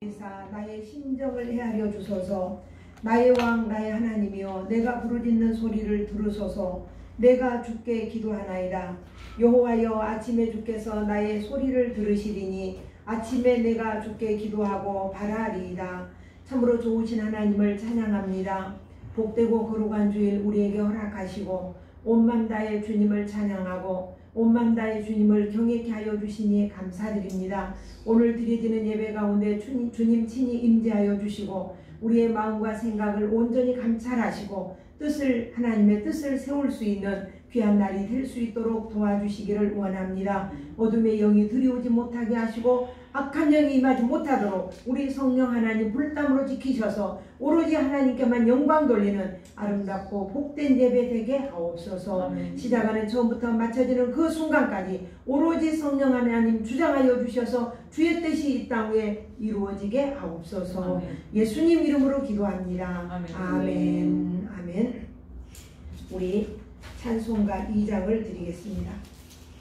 나의 심정을 헤아려 주소서. 나의 왕 나의 하나님이여, 내가 부르짖는 소리를 들으소서. 내가 주께 기도하나이다. 여호와여, 아침에 주께서 나의 소리를 들으시리니 아침에 내가 주께 기도하고 바라리이다. 참으로 좋으신 하나님을 찬양합니다. 복되고 거룩한 주일 우리에게 허락하시고 온맘 다해 주님을 찬양하고 온맘 다해 주님을 경외케 하여 주시니 감사드립니다. 오늘 드려지는 예배 가운데 주님 친히 임재하여 주시고 우리의 마음과 생각을 온전히 감찰하시고 하나님의 뜻을 세울 수 있는 귀한 날이 될 수 있도록 도와주시기를 원합니다. 어둠의 영이 들이오지 못하게 하시고 악한 영이 임하지 못하도록 우리 성령 하나님 불담으로 지키셔서 오로지 하나님께만 영광 돌리는 아름답고 복된 예배 되게 하옵소서. 시작하는 처음부터 마쳐지는 그 순간까지 오로지 성령 하나님 주장하여 주셔서 주의 뜻이 이 땅 위에 이루어지게 하옵소서. 예수님 이름으로 기도합니다. 아멘. 아멘. 우리 찬송가 2장을 드리겠습니다.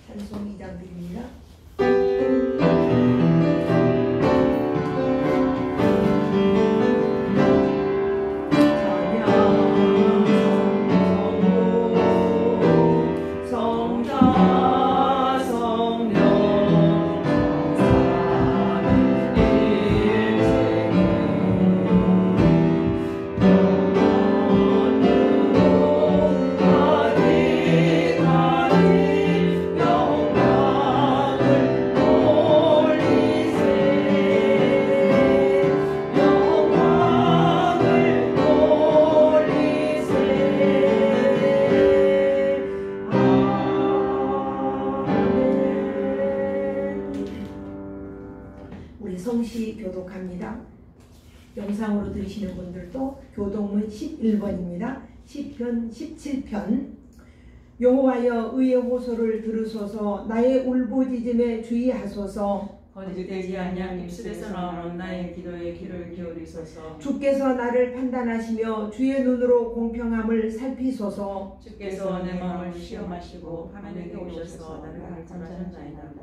찬송 2장 드립니다. 성시 교독합니다. 영상으로 들으시는 분들도 교독문 11번입니다. 시편 17편. 여호와여, 의의 호소를 들으소서. 나의 울부짖음에 주의하소서. 거짓되지 아니한 입술에서 나오는 나의 기도에 귀를 기울이소서. 주께서 나를 판단하시며 주의 눈으로 공평함을 살피소서. 주께서 내 마음을 시험하시고 하나님께 오셔서 나를 감찰하셨나이다.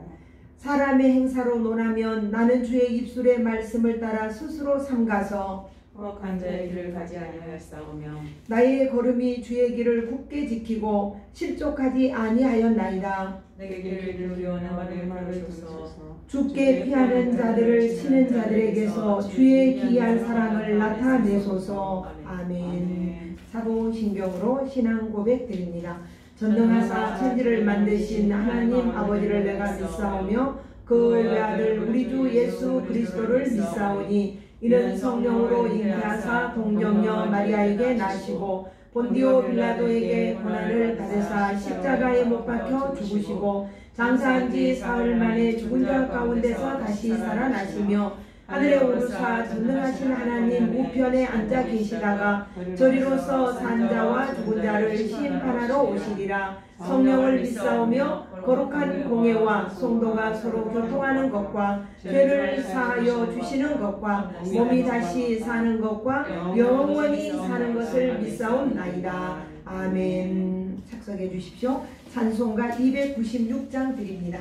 사람의 행사로 논하면 나는 주의 입술의 말씀을 따라 스스로 삼가서 거룩한 자의 길을 가지 아니하였사오며 나의 걸음이 주의 길을 굳게 지키고 실족하지 아니하였나이다. 내게 길을 기울이오는 말을 주소서. 주께 피하는 자들을 치는 자들에게서 주의 기이한 사랑을 나타내소서. 아멘. 사도신경으로 신앙 고백 드립니다. 전능하사 천지를 만드신 하나님 아버지를 내가 믿사오며 그 외아들 우리 주 예수 그리스도를 믿사오니 이는 성령으로 잉태하사 동정녀 마리아에게 나시고 본디오 빌라도에게 고난을 받으사 십자가에 못 박혀 죽으시고 장사한 지 사흘 만에 죽은 자 가운데서 다시 살아나시며 하늘에 오르사 전능하신 하나님 우편에 앉아 계시다가 저리로서 산자와 죽은 자를 심판하러 오시리라. 성령을 믿사오며 거룩한 공예와 성도가 서로 교통하는 것과 죄를 사하여 주시는 것과 몸이 다시 사는 것과 영원히 사는 것을 믿사옵나이다. 아멘. 착석해 주십시오. 찬송가 296장 드립니다.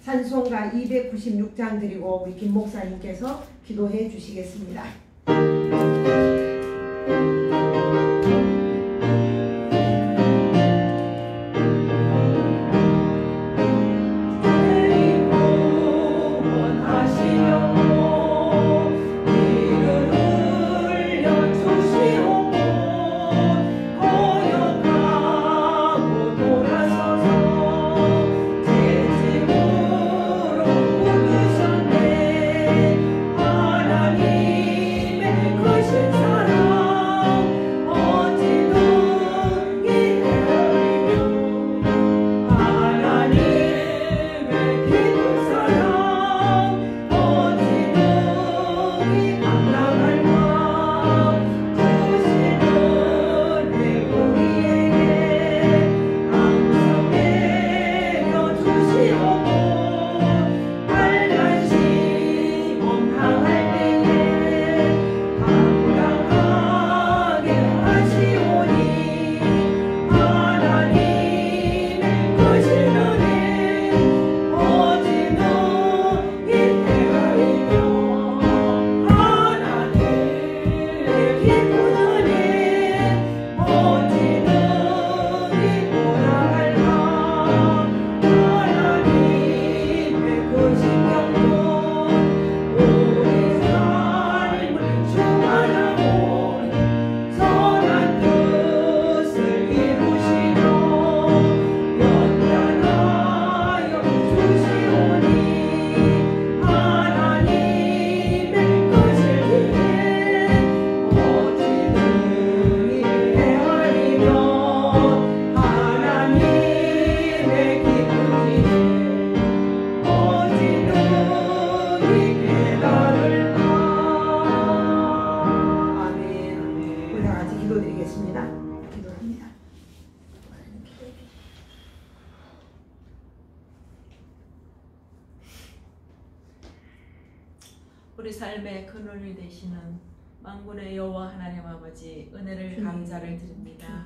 찬송가 296장 드리고 우리 김 목사님께서 기도해 주시겠습니다. 하나님의 크신 사랑 삶의 근원이 되시는 만군의 여호와 하나님 아버지 은혜를 감사를 드립니다.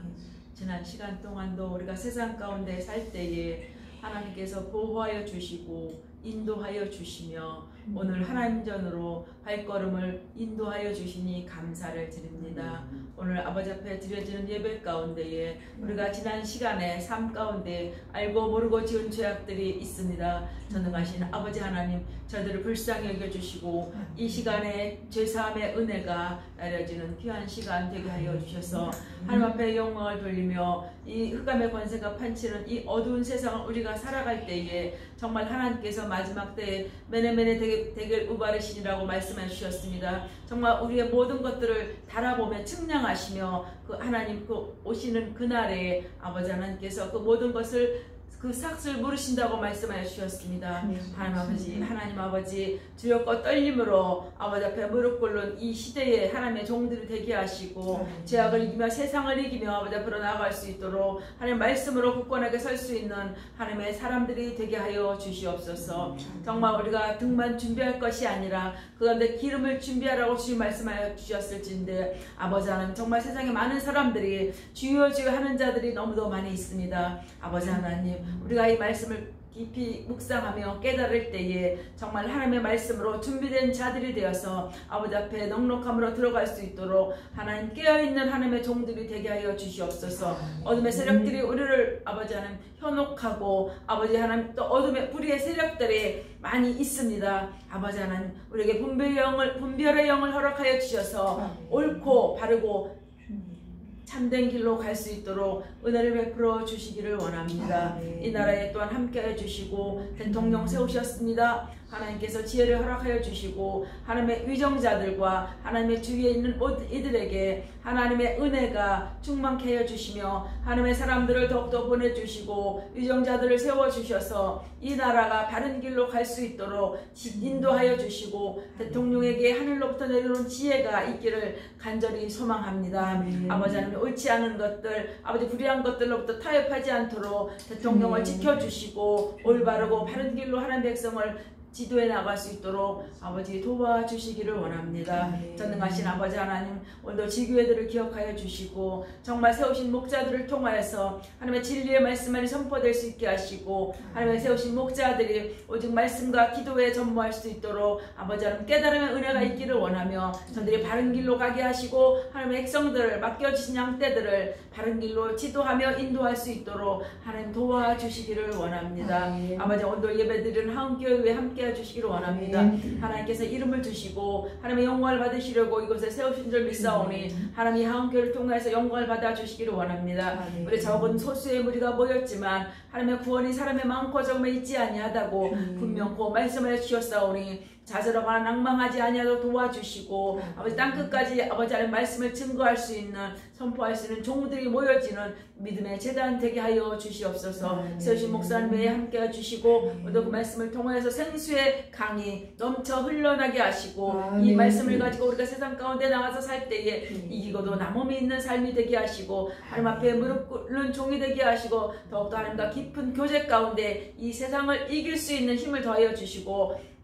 지난 시간 동안도 우리가 세상 가운데 살 때에 하나님께서 보호하여 주시고 인도하여 주시며 오늘 하나님 전으로 발걸음을 인도하여 주시니 감사를 드립니다. 오늘 아버지 앞에 드려지는 예배 가운데에 우리가 지난 시간에 삶 가운데 알고 모르고 지은 죄악들이 있습니다. 전능하신 아버지 하나님, 저들을 불쌍히 여겨주시고 이 시간에 죄사함의 은혜가 내려지는 귀한 시간 되게 하여 주셔서 하나님 앞에 영광을 돌리며 이 흑암의 권세가 판치는 이 어두운 세상을 우리가 살아갈 때에 정말 하나님께서 마지막 때에 메네메네 되길 우바르시니라고 말씀해 주셨습니다. 정말 우리의 모든 것들을 달아보며 측량하시며 그 하나님 그 오시는 그날에 아버지 하나님께서 그 모든 것을 그 삭슬 물으신다고 말씀하여 주셨습니다. 하나님 아버지 두렵고 떨림으로 아버지 앞에 무릎 꿇는 이 시대에 하나님의 종들이 되게 하시고 죄악을 이기며 세상을 이기며 아버지 앞으로 나아갈 수 있도록 하나님 말씀으로 굳건하게 설 수 있는 하나님의 사람들이 되게 하여 주시옵소서. 정말 우리가 등만 준비할 것이 아니라 그 가운데 기름을 준비하라고 주님 말씀하여 주셨을진데 아버지 하나님 정말 세상에 많은 사람들이 주여 주여 하는 자들이 너무도 많이 있습니다. 아버지 하나님 우리가 이 말씀을 깊이 묵상하며 깨달을 때에 정말 하나님의 말씀으로 준비된 자들이 되어서 아버지 앞에 넉넉함으로 들어갈 수 있도록 하나님 깨어있는 하나님의 종들이 되게 하여 주시옵소서. 어둠의 세력들이 우리를 아버지 하나님 현혹하고 아버지 하나님 또 어둠의 불의의 세력들이 많이 있습니다. 아버지 하나님 우리에게 분별의 영을 허락하여 주셔서 옳고 바르고 참된 길로 갈 수 있도록 은혜를 베풀어 주시기를 원합니다. 이 나라에 또한 함께해 주시고 대통령 세우셨습니다. 하나님께서 지혜를 허락하여 주시고 하나님의 위정자들과 하나님의 주위에 있는 이들에게 하나님의 은혜가 충만케 하여 주시며 하나님의 사람들을 더욱더 보내주시고 위정자들을 세워주셔서 이 나라가 바른 길로 갈 수 있도록 인도하여 주시고 대통령에게 하늘로부터 내려오는 지혜가 있기를 간절히 소망합니다. 아버지 하나님 옳지 않은 것들 아버지 불의한 것들로부터 타협하지 않도록 대통령을 지켜주시고 올바르고 바른 길로 하나님 백성을 지도해 나갈 수 있도록 아버지 도와주시기를 원합니다. 전능하신 아버지 하나님 오늘도 지교회들을 기억하여 주시고 정말 세우신 목자들을 통하여서 하나님의 진리의 말씀만이 선포될 수 있게 하시고 하나님의 세우신 목자들이 오직 말씀과 기도에 전무할 수 있도록 아버지 하나님 깨달음의 은혜가 있기를 원하며 저들이 바른 길로 가게 하시고 하나님의 백성들을 맡겨주신 양떼들을 바른 길로 지도하며 인도할 수 있도록 하나님 도와주시기를 원합니다. 아버지 오늘 예배드리는 하은교회에 함께 주시기를 원합니다. 하나님께서 이름을 주시고 하나님의 영광을 받으시려고 이곳에 세우신 줄 믿사오니 하나님 이 하은교회를 통해서 영광을 받아 주시기를 원합니다. 우리 적은 소수의 무리가 모였지만 하나님의 구원이 사람의 많고 적음에 있지 아니하다고 분명코 말씀하여 주셨사오니 자살하거나 낭망하지 아니하도록 도와주시고 아버지 땅끝까지 아버지 하나님 말씀을 증거할 수 있는 선포할 수 있는 종들이 모여지는 믿음의 재단 되게 하여 주시옵소서. 세우신 목사님에 함께 해주시고 오늘 그 말씀을 통해서 생수의 강이 넘쳐 흘러나게 하시고 이 말씀을 가지고 우리가 세상 가운데 나가서 살 때에 이기고도 남음이 있는 삶이 되게 하시고 하나님 앞에 무릎 꿇는 종이 되게 하시고 더욱더 하나님과 깊은 교제 가운데 이 세상을 이길 수 있는 힘을 더하여 주시고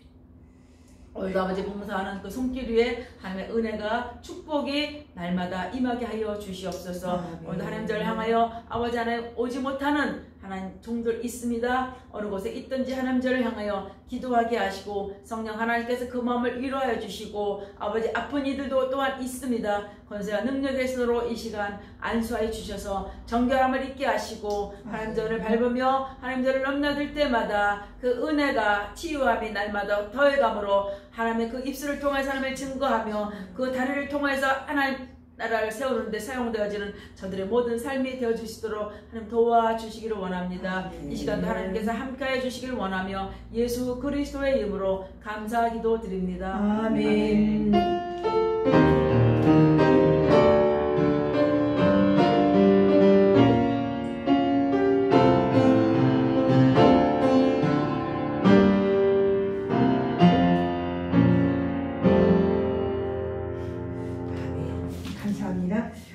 오늘도 아버지 봉사하는 그 손길 위에 하나님의 은혜가 축복이 날마다 임하게 하여 주시옵소서. 오늘도 하나님을 향하여 아버지 하나님 오지 못하는 하나님 종들 있습니다. 어느 곳에 있든지 하나님을 향하여 기도하게 하시고 성령 하나님께서 그 마음을 위로하여 주시고 아버지 아픈 이들도 또한 있습니다. 권세와 능력의 손으로 이 시간 안수하여 주셔서 정결함을 있게 하시고 하나님들을 밟으며 하나님들을 넘나들 때마다 그 은혜가 치유함이 날마다 더해감으로 하나님의 그 입술을 통해서 하나님을 증거하며 그 다리를 통해서 하나님 나라를 세우는데 사용되어지는 저들의 모든 삶이 되어주시도록 하나님 도와주시기를 원합니다. 이 시간도 하나님께서 함께해 주시기를 원하며 예수 그리스도의 이름으로 감사기도 드립니다. 아멘.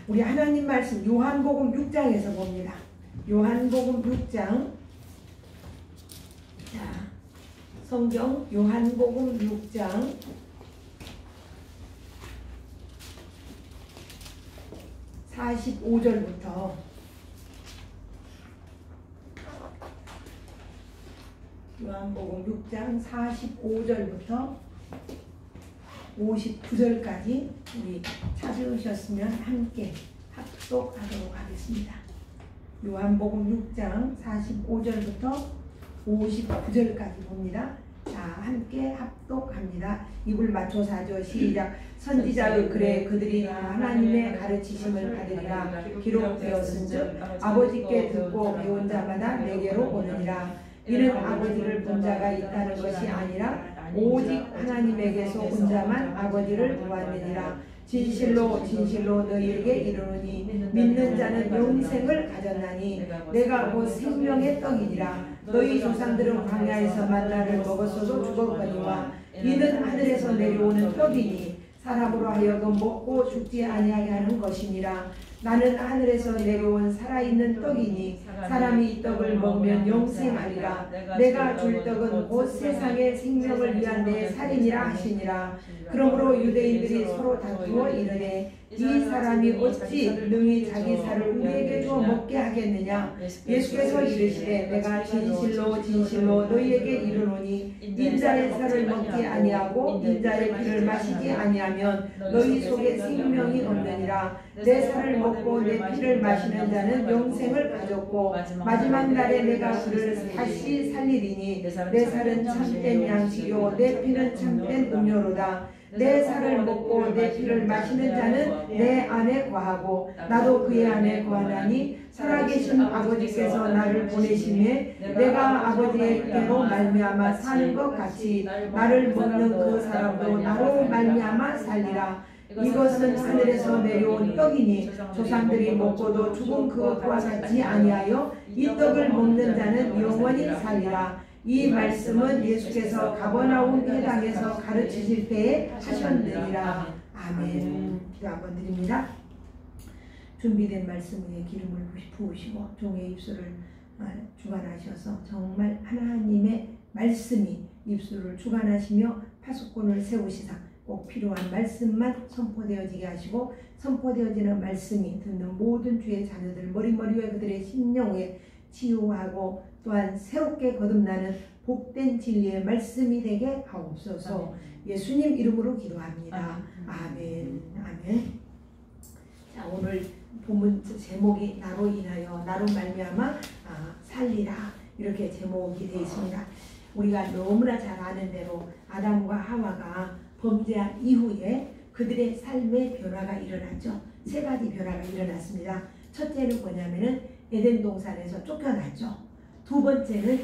우리 하나님 말씀 요한복음 6장에서 봅니다. 요한복음 6장. 자, 성경 요한복음 6장 45절부터 요한복음 6장 45절부터 59절까지 우리 찾으셨으면 함께 합독하도록 하겠습니다. 요한복음 6장 45절부터 59절까지 봅니다. 자, 함께 합독합니다. 입을 맞춰서 하죠. 시작. 선지자의 글에 그들이 다 하나님의 가르치심을 받으리라 기록되었은즉 아버지께 듣고 배운 자마다 내게로 오느니라. 이는 아버지를 본 자가 있다는 것이 아니라 오직 하나님에게서 온 자만 아버지를 보았느니라. 진실로 진실로 너희에게 이르노니 믿는 자는 영생을 가졌나니 내가 곧 생명의 떡이니라. 너희 조상들은 광야에서 만나를 먹었어도 죽었거니와 이는 하늘에서 내려오는 떡이니 사람으로 하여금 먹고 죽지 아니하게 하는 것이니라. 나는 하늘에서 내려온 살아있는 떡이니 사람이 이 떡을 먹으면 영생하리라. 내가 줄 떡은 곧 세상의 생명을 위한 내 살이니라 하시니라. 그러므로 유대인들이 서로 다투어 이르되 이 사람이 어찌 능히 자기 살을 우리에게 주어 먹게 하겠느냐. 예수께서 이르시되 내가 진실로 진실로 너희에게 이르노니 인자의 살을 먹지 아니하고 인자의 피를 마시지 아니하면 너희 속에 생명이 없느니라. 내 살을 먹고 내 피를 마시는 자는 영생을 가졌고 마지막 날에 내가 그를 다시 살리리니 내 살은 참된 양식이요 내 피는 참된 음료로다. 내 살을 먹고 내 피를 마시는 자는 내 안에 거하고 나도 그의 안에 거하나니 살아계신 아버지께서 나를 보내심에 내가 아버지께로 말미암아 사는 것 같이 나를 먹는 그 사람도 나로 말미암아 살리라. 이것은 하늘에서 내려온 떡이니 조상들이 먹고도 죽은 그것과 같지 아니하여 이 떡을 먹는 자는 영원히 살리라. 이 말씀은 예수께서 가버나움 회당에서 가르치실 때에 하셨느니라. 아멘. 기도 한번 드립니다. 준비된 말씀 위에 기름을 부으시고 종의 입술을 주관하셔서 정말 하나님의 말씀이 입술을 주관하시며 파수꾼을 세우시사 꼭 필요한 말씀만 선포되어지게 하시고 선포되어지는 말씀이 듣는 모든 주의 자녀들 머리머리에 그들의 심령에 치유하고 또한 새롭게 거듭나는 복된 진리의 말씀이 되게 하옵소서. 예수님 이름으로 기도합니다. 아멘. 아멘. 자, 오늘 본문 제목이 나로 인하여 나로 말미암아 살리라 이렇게 제목이 되어 있습니다. 우리가 너무나 잘 아는 대로 아담과 하와가 범죄한 이후에 그들의 삶의 변화가 일어났죠. 세 가지 변화가 일어났습니다. 첫째는 뭐냐면은 에덴 동산에서 쫓겨났죠. 두 번째는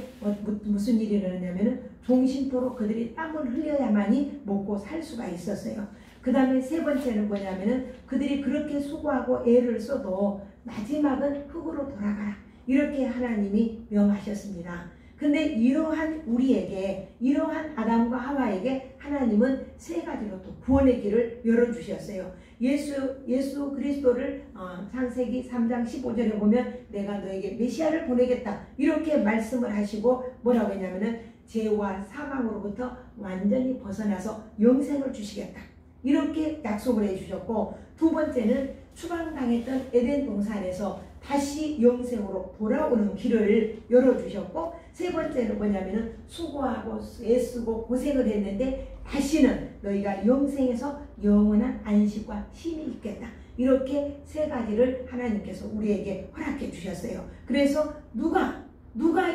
무슨 일이 일어났냐면은 종신토록 그들이 땀을 흘려야만이 먹고 살 수가 있었어요. 그 다음에 세 번째는 뭐냐면은 그들이 그렇게 수고하고 애를 써도 마지막은 흙으로 돌아가라 이렇게 하나님이 명하셨습니다. 근데 이러한 우리에게 이러한 아담과 하와에게 하나님은 세 가지로 또 구원의 길을 열어주셨어요. 예수 그리스도를 창세기 3장 15절에 보면 내가 너에게 메시아를 보내겠다 이렇게 말씀을 하시고 뭐라고 했냐면은 죄와 사망으로부터 완전히 벗어나서 영생을 주시겠다 이렇게 약속을 해주셨고, 두 번째는 추방당했던 에덴 동산에서 다시 영생으로 돌아오는 길을 열어주셨고, 세 번째는 뭐냐면은 수고하고 애쓰고 고생을 했는데 다시는 너희가 영생에서 영원한 안식과 힘이 있겠다. 이렇게 세 가지를 하나님께서 우리에게 허락해 주셨어요. 그래서 누가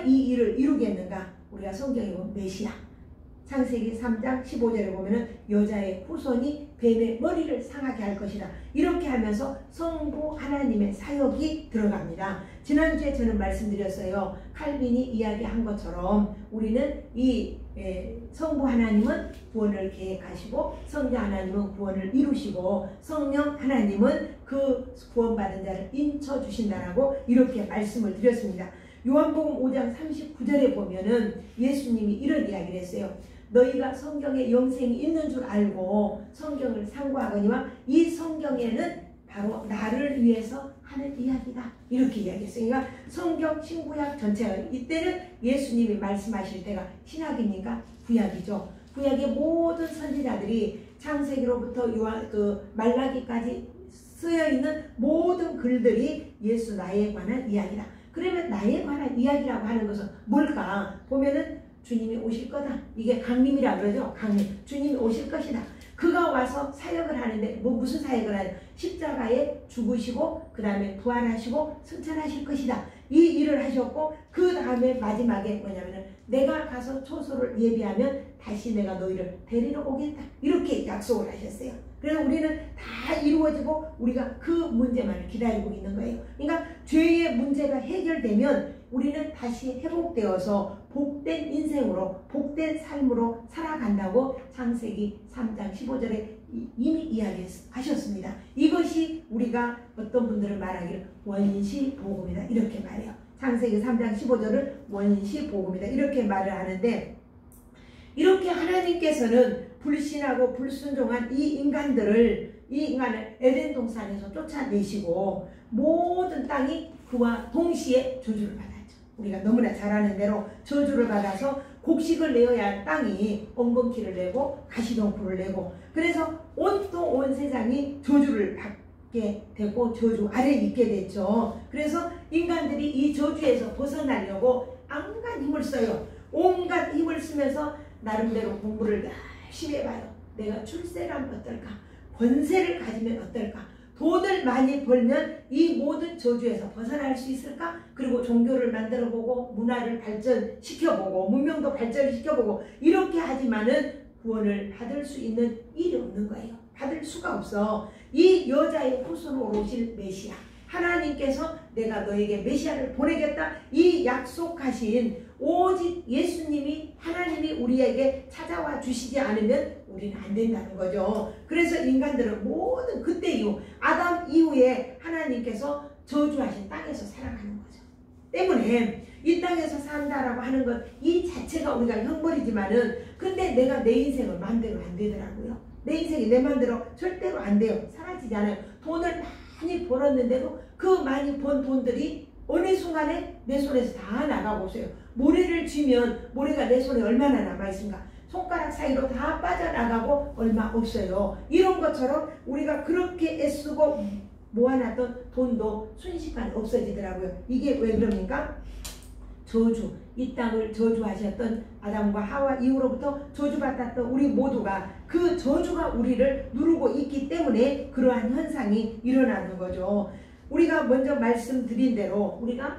이 일을 이루겠는가? 우리가 성경에 보면 메시아, 창세기 3장 15절에 보면은 여자의 후손이 뱀의 머리를 상하게 할 것이다. 이렇게 하면서 성부 하나님의 사역이 들어갑니다. 지난주에 저는 말씀드렸어요. 칼빈이 이야기한 것처럼 우리는 이 성부 하나님은 구원을 계획하시고 성자 하나님은 구원을 이루시고 성령 하나님은 그 구원받은 자를 인쳐 주신다라고 이렇게 말씀을 드렸습니다. 요한복음 5장 39절에 보면은 예수님이 이런 이야기를 했어요. 너희가 성경에 영생이 있는 줄 알고 성경을 상고하거니와 이 성경에는 바로 나를 위해서 하는 이야기다. 이렇게 이야기했어요. 그러니까 성경 신구약 전체가 이때는 예수님이 말씀하실 때가 신약입니까? 구약이죠. 구약의 모든 선지자들이 창세기로부터 말라기까지 쓰여 있는 모든 글들이 예수 나에 관한 이야기다. 그러면 나에 관한 이야기라고 하는 것은 뭘까? 보면은 주님이 오실 거다. 이게 강림이라 그러죠. 강림. 주님이 오실 것이다. 그가 와서 사역을 하는데 무슨 사역을 하냐? 십자가에 죽으시고 그 다음에 부활하시고 승천하실 것이다. 이 일을 하셨고 그 다음에 마지막에 뭐냐면은 내가 가서 초소를 예비하면 다시 내가 너희를 데리러 오겠다. 이렇게 약속을 하셨어요. 그래서 우리는 다 이루어지고 우리가 그 문제만을 기다리고 있는 거예요. 그러니까 죄의 문제가 해결되면 우리는 다시 회복되어서 복된 인생으로 복된 삶으로 살아간다고 창세기 3장 15절에 이미 이야기하셨습니다. 이것이 우리가 어떤 분들은 말하기를 원시복음이다 이렇게 말해요. 창세기 3장 15절을 원시복음이다 이렇게 말을 하는데, 이렇게 하나님께서는 불신하고 불순종한 이 인간을 에덴 동산에서 쫓아내시고 모든 땅이 그와 동시에 저주를 받았죠. 우리가 너무나 잘 아는 대로 저주를 받아서 곡식을 내어야 할 땅이 엉겅퀴를 내고 가시덤불을 내고, 그래서 온 세상이 저주를 받게 되고 저주 아래에 있게 됐죠. 그래서 인간들이 이 저주에서 벗어나려고 온갖 힘을 써요. 온갖 힘을 쓰면서 나름대로 공부를 열심히 해봐요. 내가 출세를 하면 어떨까? 권세를 가지면 어떨까? 돈을 많이 벌면 이 모든 저주에서 벗어날 수 있을까? 그리고 종교를 만들어보고 문화를 발전시켜보고 문명도 발전시켜보고 이렇게 하지만은 구원을 받을 수 있는 일이 없는 거예요. 받을 수가 없어. 이 여자의 후손으로 오실 메시아, 하나님께서 내가 너에게 메시아를 보내겠다 이 약속하신 오직 예수님이 하나님이 우리에게 찾아와 주시지 않으면 우리는 안 된다는 거죠. 그래서 인간들은 모든 그때 이후 아담 이후에 하나님께서 저주하신 땅에서 살아가는 거죠. 때문에 이 땅에서 산다라고 하는 것 이 자체가 우리가 형벌이지만은 근데 내가 내 인생을 마음대로 안 되더라고요. 내 인생이 내 마음대로 절대로 안 돼요. 사라지지 않아요. 돈을 많이 벌었는데도 그 많이 번 돈들이 어느 순간에 내 손에서 다 나가고 있어요. 모래를 쥐면 모래가 내 손에 얼마나 남아있습니까? 손가락 사이로 다 빠져나가고 얼마 없어요. 이런 것처럼 우리가 그렇게 애쓰고 모아놨던 돈도 순식간에 없어지더라고요. 이게 왜 그럽니까? 저주, 이 땅을 저주하셨던 아담과 하와 이후로부터 저주받았던 우리 모두가 그 저주가 우리를 누르고 있기 때문에 그러한 현상이 일어나는 거죠. 우리가 먼저 말씀드린 대로 우리가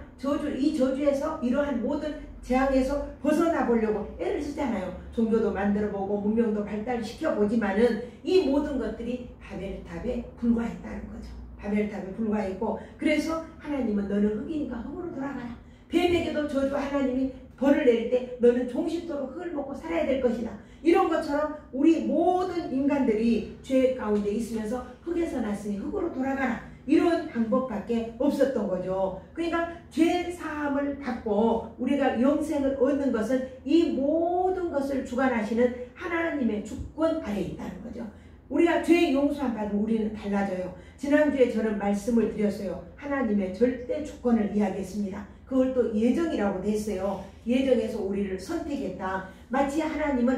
이 저주에서 이러한 모든 재앙에서 벗어나 보려고 애를 쓰잖아요. 종교도 만들어보고 문명도 발달시켜보지만은 이 모든 것들이 바벨탑에 불과했다는 거죠. 바벨탑에 불과했고, 그래서 하나님은 너는 흙이니까 흙으로 돌아가라. 뱀에게도 저주 하나님이 벌을 내릴 때 너는 종신토록 흙을 먹고 살아야 될 것이다. 이런 것처럼 우리 모든 인간들이 죄 가운데 있으면서 흙에서 났으니 흙으로 돌아가라. 이런 방법밖에 없었던 거죠. 그러니까 죄 사함을 받고 우리가 영생을 얻는 것은 이 모든 것을 주관하시는 하나님의 주권 아래에 있다는 거죠. 우리가 죄 용서함 받으면 우리는 달라져요. 지난주에 저는 말씀을 드렸어요. 하나님의 절대 주권을 이야기했습니다. 그걸 또 예정이라고 됐어요. 예정에서 우리를 선택했다. 마치 하나님은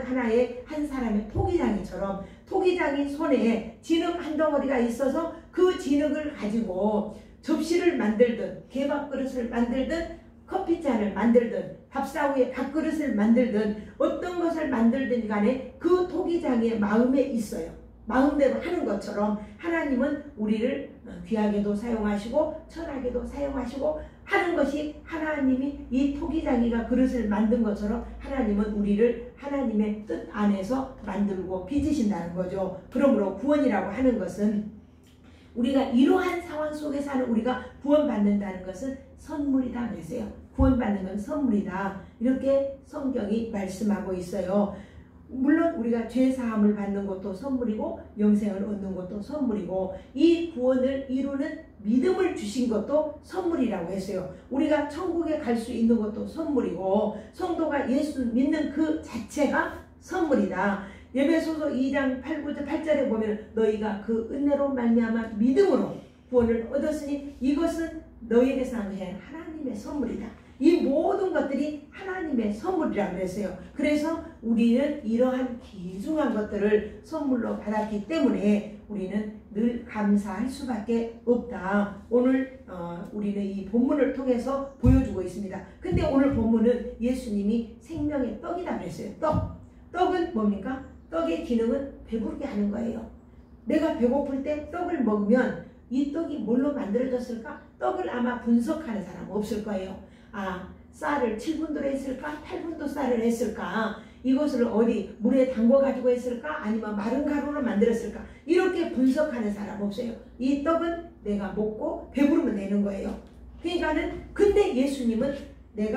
한 사람의 토기장이처럼 토기장이 손에 진흙 한 덩어리가 있어서 그 진흙을 가지고 접시를 만들든 개밥그릇을 만들든 커피잔을 만들든 밥사위에 밥그릇을 만들든 어떤 것을 만들든 간에 그 토기장의 마음에 있어요. 마음대로 하는 것처럼 하나님은 우리를 귀하게도 사용하시고 천하게도 사용하시고 하는 것이 하나님이 이 토기장이가 그릇을 만든 것처럼 하나님은 우리를 하나님의 뜻 안에서 만들고 빚으신다는 거죠. 그러므로 구원이라고 하는 것은 우리가 이러한 상황 속에 사는 우리가 구원받는다는 것은 선물이다 그랬어요. 구원받는 건 선물이다. 이렇게 성경이 말씀하고 있어요. 물론 우리가 죄사함을 받는 것도 선물이고 영생을 얻는 것도 선물이고 이 구원을 이루는 믿음을 주신 것도 선물이라고 했어요. 우리가 천국에 갈 수 있는 것도 선물이고 성도가 예수 믿는 그 자체가 선물이다. 에베소서 2장 8절에 보면 너희가 그 은혜로 말미암아 믿음으로 구원을 얻었으니 이것은 너희에게서 난 것이 아니라 하나님의 선물이다. 이 모든 것들이 하나님의 선물이라고 그랬어요. 그래서 우리는 이러한 귀중한 것들을 선물로 받았기 때문에 우리는 늘 감사할 수밖에 없다. 오늘 우리는 이 본문을 통해서 보여주고 있습니다. 근데 오늘 본문은 예수님이 생명의 떡이다 그랬어요. 떡은 뭡니까? 떡의 기능은 배부르게 하는 거예요. 내가 배고플 때 떡을 먹으면 이 떡이 뭘로 만들어졌을까? 떡을 아마 분석하는 사람 없을 거예요. 쌀을 7분도로 했을까? 8분도 쌀을 했을까? 이것을 어디 물에 담궈 가지고 했을까? 아니면 마른 가루로 만들었을까? 이렇게 분석하는 사람 없어요. 이 떡은 내가 먹고 배부르면 되는 거예요. 근데 예수님은 내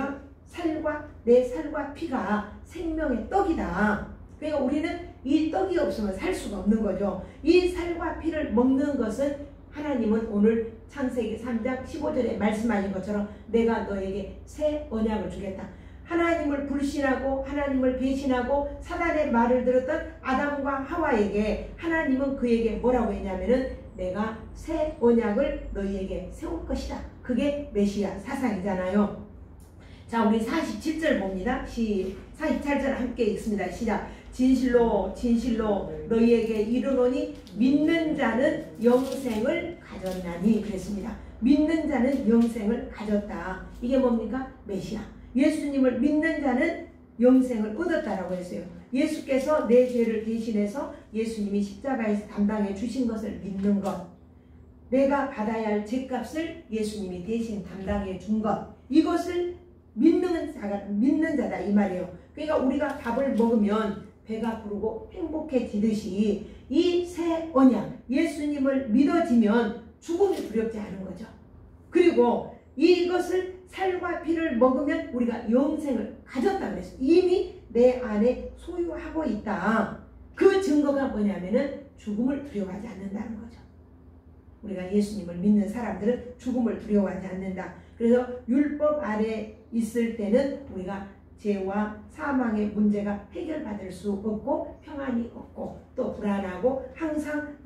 살과 피가 생명의 떡이다. 그러니까 우리는 이 떡이 없으면 살 수가 없는 거죠. 이 살과 피를 먹는 것은 하나님은 오늘 창세기 3장 15절에 말씀하신 것처럼 내가 너에게 새 언약을 주겠다. 하나님을 불신하고 하나님을 배신하고 사단의 말을 들었던 아담과 하와에게 하나님은 그에게 뭐라고 했냐면은 내가 새 언약을 너희에게 세울 것이다. 그게 메시아 사상이잖아요. 자, 우리 47절 봅니다. 48절 함께 읽습니다. 시작. 진실로 진실로 너희에게 이르노니 믿는 자는 영생을 가졌나니 그랬습니다. 믿는 자는 영생을 가졌다. 이게 뭡니까? 메시아. 예수님을 믿는 자는 영생을 얻었다라고 했어요. 예수께서 내 죄를 대신해서 예수님이 십자가에서 담당해 주신 것을 믿는 것, 내가 받아야 할 죄값을 예수님이 대신 담당해 준 것, 이것을 믿는 자다 이 말이에요. 그러니까 우리가 밥을 먹으면 배가 부르고 행복해지듯이 이 새 언약 예수님을 믿어지면 죽음이 두렵지 않은 거죠. 그리고 이것을 살과 피를 먹으면 우리가 영생을 가졌다 그랬어요. 이미 내 안에 소유하고 있다. 그 증거가 뭐냐면은 죽음을 두려워하지 않는다는 거죠. 우리가 예수님을 믿는 사람들은 죽음을 두려워하지 않는다. 그래서 율법 아래 있을 때는 우리가 죄와 사망의 문제가 해결받을 수 없고 평안이 없고 또 불안하고 항상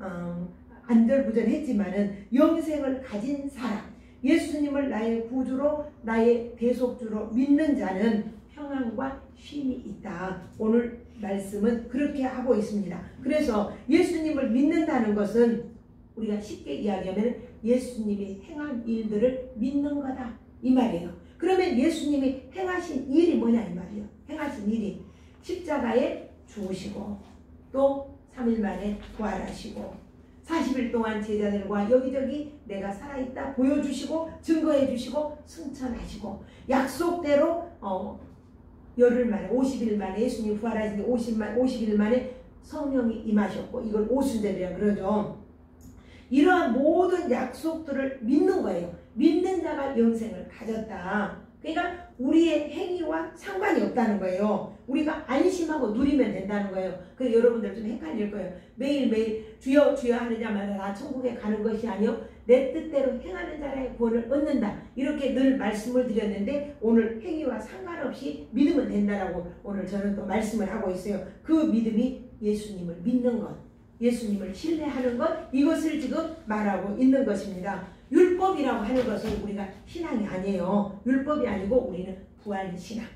안절부절했지만은 영생을 가진 사람, 예수님을 나의 구주로 나의 대속주로 믿는 자는 평안과 쉼이 있다. 오늘 말씀은 그렇게 하고 있습니다. 그래서 예수님을 믿는다는 것은 우리가 쉽게 이야기하면 예수님이 행한 일들을 믿는 거다 이 말이에요. 그러면 예수님이 행하신 일이 뭐냐 이 말이에요. 행하신 일이 십자가에 죽으시고 또 3일 만에 부활하시고 40일 동안 제자들과 여기저기 내가 살아있다 보여주시고 증거해 주시고 승천하시고 약속대로 열흘 만에 50일 만에 예수님 부활하신 지 50일 만에 성령이 임하셨고 이걸 오순절이라 그러죠. 이러한 모든 약속들을 믿는 거예요. 믿는 자가 영생을 가졌다. 그러니까 우리의 행위와 상관이 없다는 거예요. 우리가 안심하고 누리면 된다는 거예요. 그래서 여러분들 좀 헷갈릴 거예요. 매일매일 주여 주여 하는 자마다 다 천국에 가는 것이 아니요 내 뜻대로 행하는 자라의 구원을 얻는다. 이렇게 늘 말씀을 드렸는데 오늘 행위와 상관없이 믿으면 된다라고 오늘 저는 또 말씀을 하고 있어요. 그 믿음이 예수님을 믿는 것, 예수님을 신뢰하는 것, 이것을 지금 말하고 있는 것입니다. 율법이라고 하는 것은 우리가 신앙이 아니에요. 율법이 아니고 우리는 부활신앙.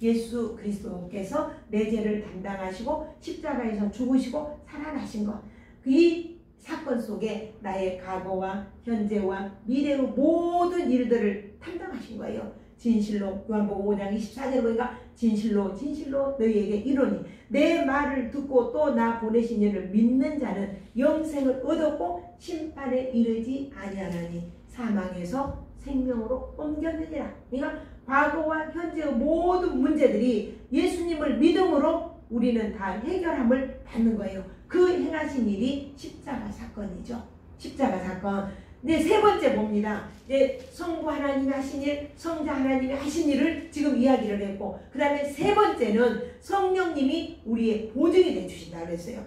예수 그리스도께서 내 죄를 담당하시고 십자가에서 죽으시고 살아나신 것. 이 사건 속에 나의 과거와 현재와 미래의 모든 일들을 담당하신 거예요. 진실로 요한복음 5장 24절에 보니까 진실로 진실로 너희에게 이르노니 내 말을 듣고 또 나 보내신 이를 믿는 자는 영생을 얻었고 심판에 이르지 아니하나니 사망에서 생명으로 옮겼느니라. 그러니까 과거와 현재의 모든 문제들이 예수님을 믿음으로 우리는 다 해결함을 받는 거예요. 그 행하신 일이 십자가 사건이죠. 십자가 사건. 네, 세 번째 봅니다. 이제 성부 하나님이 하신 일, 성자 하나님이 하신 일을 지금 이야기를 했고, 그 다음에 세 번째는 성령님이 우리의 보증이 되주신다 그랬어요.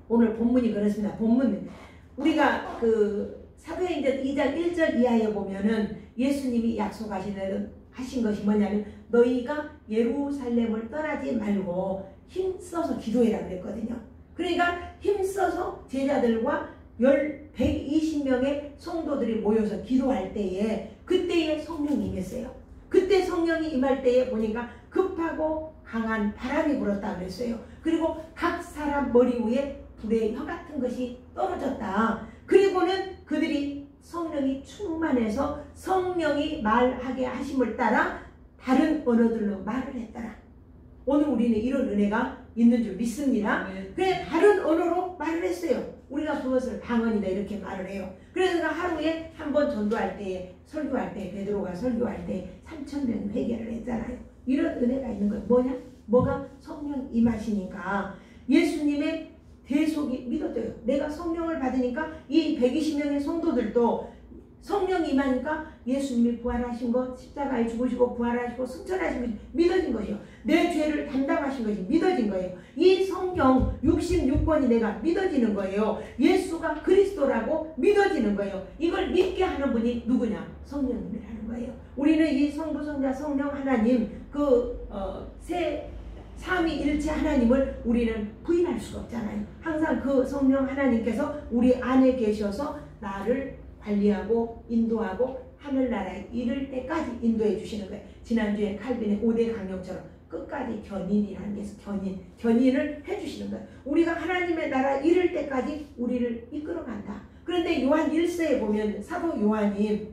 오늘 본문이 그렇습니다. 본문 우리가 그 사도행전 2장 1절 이하에 보면은 예수님이 하신 것이 뭐냐면 너희가 예루살렘을 떠나지 말고 힘써서 기도해라 그랬거든요. 그러니까 힘써서 제자들과 120명의 성도들이 모여서 기도할 때에 그때에 성령이 임했어요. 그때 성령이 임할 때에 보니까 급하고 강한 바람이 불었다 그랬어요. 그리고 각 사람 머리 위에 불의 혀 같은 것이 떨어졌다. 그리고는 그들이 성령이 충만해서 성령이 말하게 하심을 따라 다른 언어들로 말을 했더라. 오늘 우리는 이런 은혜가 있는 줄 믿습니다. 그래 다른 언어로 말을 했어요. 우리가 그것을 방언이다 이렇게 말을 해요. 그래서 하루에 한 번 전도할 때에 설교할 때 베드로가 설교할 때 3,000명 회개를 했잖아요. 이런 은혜가 있는 거예요. 뭐냐? 뭐가? 성령 임하시니까 예수님의 대속이 믿어져요. 내가 성령을 받으니까 이 120명의 성도들도 성령 임하니까 예수님이 부활하신 것, 십자가에 죽으시고 부활하시고 승천하신 것이 믿어진 것이요. 내 죄를 담당하신 것이 믿어진 거예요. 이 성경 66권이 내가 믿어지는 거예요. 예수가 그리스도라고 믿어지는 거예요. 이걸 믿게 하는 분이 누구냐? 성령님이라는 거예요. 우리는 이 성부, 성자, 성령 하나님 삼위일체 하나님을 우리는 부인할 수가 없잖아요. 항상 그 성령 하나님께서 우리 안에 계셔서 나를 관리하고 인도하고 하늘나라에 이를 때까지 인도해 주시는 거예요. 지난주에 칼빈의 5대 강령처럼 끝까지 견인이라는 게 있어. 견인을 해주시는 거예요. 우리가 하나님의 나라 이를 때까지 우리를 이끌어간다. 그런데 요한 1서에 보면 사도 요한이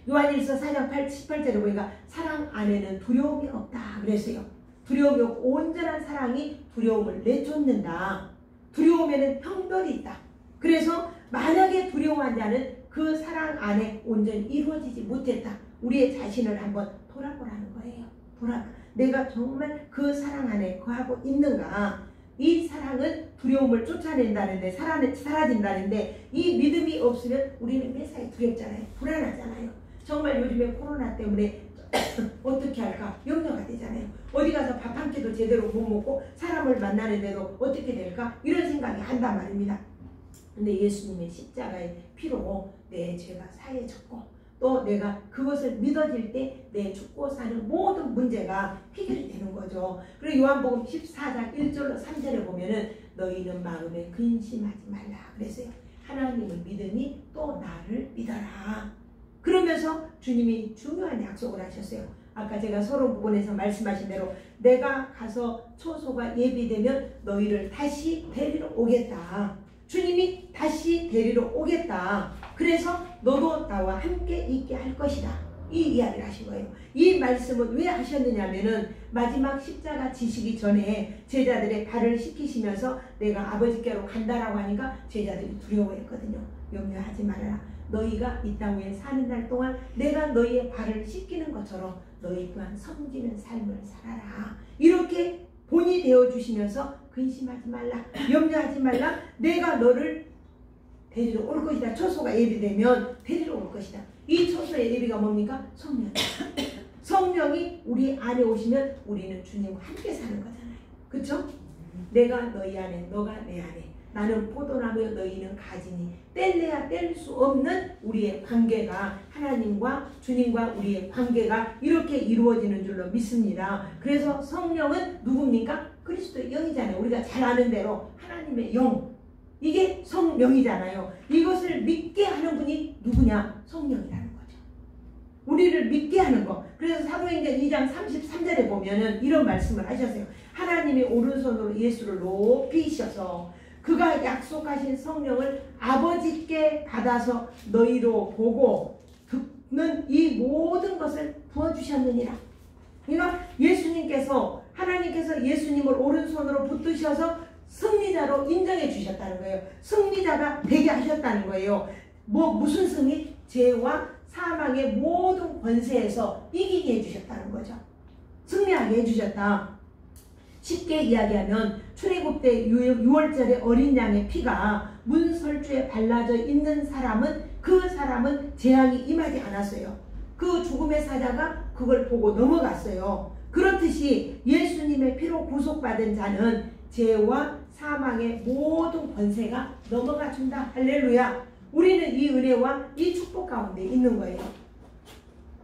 요한 1서 4장 18절에 보니까 사랑 안에는 두려움이 없다 그랬어요. 두려움이 없고 온전한 사랑이 두려움을 내쫓는다. 두려움에는 형벌이 있다. 그래서 만약에 두려워한 자는 그 사랑 안에 온전히 이루어지지 못했다. 우리의 자신을 한번 돌아보라는 거예요. 내가 정말 그 사랑 안에 거하고 있는가. 이 사랑은 두려움을 쫓아낸다는데 사라진다는데 이 믿음이 없으면 우리는 매사에 두렵잖아요. 불안하잖아요. 정말 요즘에 코로나 때문에 어떻게 할까 염려가 되잖아요. 어디 가서 밥 한 끼도 제대로 못 먹고 사람을 만나는데도 어떻게 될까 이런 생각이 한단 말입니다. 근데 예수님의 십자가의 피로 내 죄가 사해졌고 또 내가 그것을 믿어질 때 내 죽고 사는 모든 문제가 해결이 되는 거죠. 그리고 요한복음 14장 1절로 3절에 보면은 너희는 마음에 근심하지 말라 그랬어요. 하나님을 믿으니 또 나를 믿어라. 그러면서 주님이 중요한 약속을 하셨어요. 아까 제가 서론 부분에서 말씀하신 대로 내가 가서 초소가 예비되면 너희를 다시 데리러 오겠다. 주님이 다시 데리러 오겠다. 그래서 너도 나와 함께 있게 할 것이다. 이 이야기를 하신 거예요. 이 말씀은 왜 하셨느냐면은 마지막 십자가 지시기 전에 제자들의 발을 씻기시면서 내가 아버지께로 간다라고 하니까 제자들이 두려워했거든요. 염려하지 말아라. 너희가 이 땅 위에 사는 날 동안 내가 너희의 발을 씻기는 것처럼 너희 또한 섬기는 삶을 살아라. 이렇게 본이 되어주시면서 근심하지 말라. 염려하지 말라. 내가 너를 데리러 올 것이다. 초소가 예비되면 데리러 올 것이다. 이 초소의 예비가 뭡니까? 성령. 성령이 우리 안에 오시면 우리는 주님과 함께 사는 거잖아요. 그렇죠? 내가 너희 안에 너가 내 안에 나는 포도나무 너희는 가지니 뗄래야 뗄 수 없는 우리의 관계가 하나님과 주님과 우리의 관계가 이렇게 이루어지는 줄로 믿습니다. 그래서 성령은 누굽니까? 그리스도의 영이잖아요. 우리가 잘 아는 대로 하나님의 영. 이게 성령이잖아요. 이것을 믿게 하는 분이 누구냐? 성령이라는 거죠. 우리를 믿게 하는 거. 그래서 사도행전 2장 33절에 보면은 이런 말씀을 하셨어요. 하나님이 오른손으로 예수를 높이셔서 그가 약속하신 성령을 아버지께 받아서 너희로 보고 듣는 이 모든 것을 부어주셨느니라. 그러니까 예수님께서 하나님께서 예수님을 오른손으로 붙드셔서 승리자로 인정해 주셨다는 거예요. 승리자가 되게 하셨다는 거예요. 무슨 승리? 죄와 사망의 모든 권세에서 이기게 해주셨다는 거죠. 승리하게 해주셨다. 쉽게 이야기하면 출애굽 때 6월절에 어린 양의 피가 문설주에 발라져 있는 사람은 그 사람은 재앙이 임하지 않았어요. 그 죽음의 사자가 그걸 보고 넘어갔어요. 그렇듯이 예수님의 피로 구속받은 자는 죄와 사망의 모든 권세가 넘어가 준다. 할렐루야. 우리는 이 은혜와 이 축복 가운데 있는 거예요.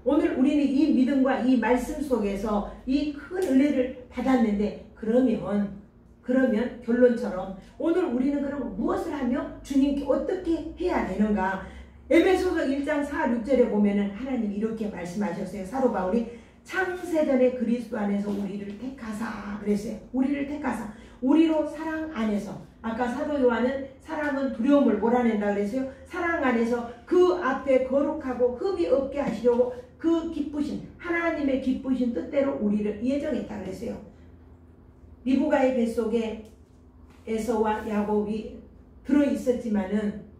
오늘 우리는 이 믿음과 이 말씀 속에서 이 큰 은혜를 받았는데 그러면 결론처럼 오늘 우리는 그럼 무엇을 하며 주님께 어떻게 해야 되는가? 에베소서 1장 4, 6절에 보면은 하나님이 이렇게 말씀하셨어요. 사도 바울이 창세전에 그리스도 안에서 우리를 택하사 그랬어요. 우리를 택하사 우리로 사랑 안에서 아까 사도 요한은 사랑은 두려움을 몰아낸다 그랬어요. 사랑 안에서 그 앞에 거룩하고 흠이 없게 하시려고 그 기쁘신 하나님의 기쁘신 뜻대로 우리를 예정했다 그랬어요. 리브가의 뱃속에 에서와 야곱이 들어있었지만은